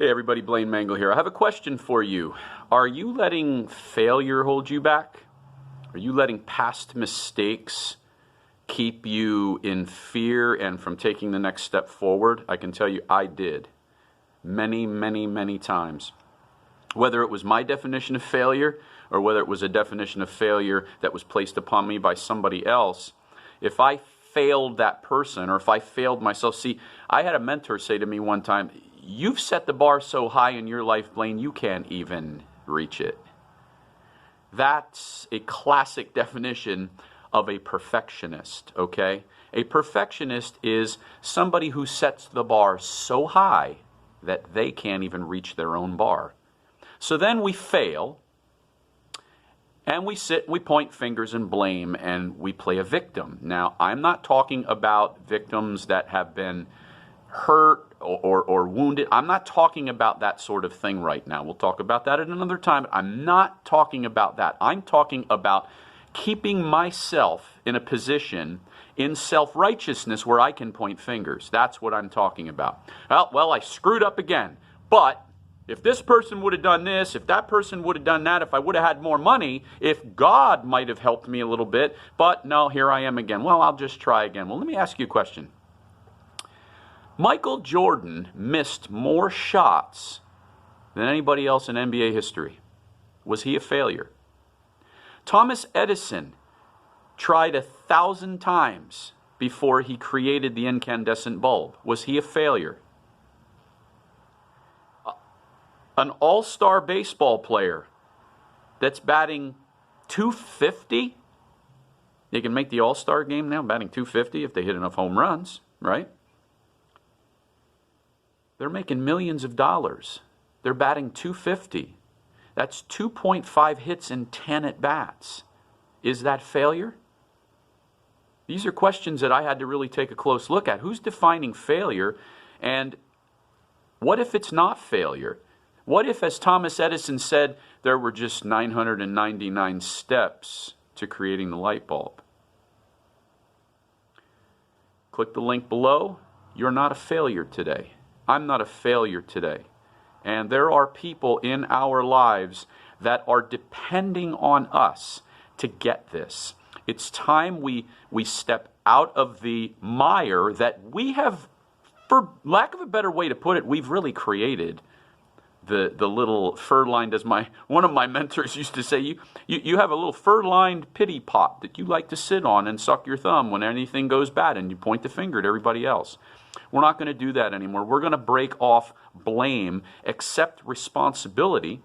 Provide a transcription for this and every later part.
Hey everybody, Blaine Mengel here. I have a question for you. Are you letting failure hold you back? Are you letting past mistakes keep you in fear and from taking the next step forward? I can tell you I did. Many times. Whether it was my definition of failure or whether it was a definition of failure that was placed upon me by somebody else, if I failed that person or if I failed myself, see, I had a mentor say to me one time, "You've set the bar so high in your life, Blaine, you can't even reach it." That's a classic definition of a perfectionist, okay? A perfectionist is somebody who sets the bar so high that they can't even reach their own bar. So then we fail, and we sit, we point fingers and blame, and we play a victim. Now, I'm not talking about victims that have been hurt or wounded. I'm not talking about that sort of thing right now. We'll talk about that at another time. I'm not talking about that. I'm talking about keeping myself in a position in self-righteousness where I can point fingers. That's what I'm talking about. Well, I screwed up again. But if this person would have done this, if that person would have done that, if I would have had more money, if God might have helped me a little bit, but no, here I am again. Well, I'll just try again. Well, let me ask you a question. Michael Jordan missed more shots than anybody else in NBA history. Was he a failure? Thomas Edison tried 1,000 times before he created the incandescent bulb. Was he a failure? An all-star baseball player that's batting .250, they can make the all-star game now, batting .250 if they hit enough home runs, right? They're making millions of dollars. They're batting .250. That's 2.5 hits in 10 at-bats. Is that failure? These are questions that I had to really take a close look at. Who's defining failure? And what if it's not failure? What if, as Thomas Edison said, there were just 999 steps to creating the light bulb? Click the link below. You're not a failure today. I'm not a failure today. And there are people in our lives that are depending on us to get this. It's time we step out of the mire that we have, for lack of a better way to put it, we've really created. The little fur-lined, as one of my mentors used to say, you have a little fur-lined pity pot that you like to sit on and suck your thumb when anything goes bad, and you point the finger at everybody else. We're not going to do that anymore. We're going to break off blame, accept responsibility,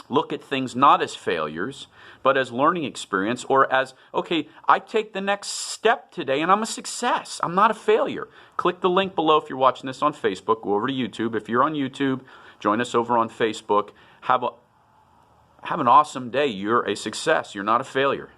look at things not as failures, but as learning experience, or as, okay, I take the next step today and I'm a success. I'm not a failure. Click the link below if you're watching this on Facebook. Go over to YouTube. If you're on YouTube, join us over on Facebook. Have an awesome day. You're a success. You're not a failure.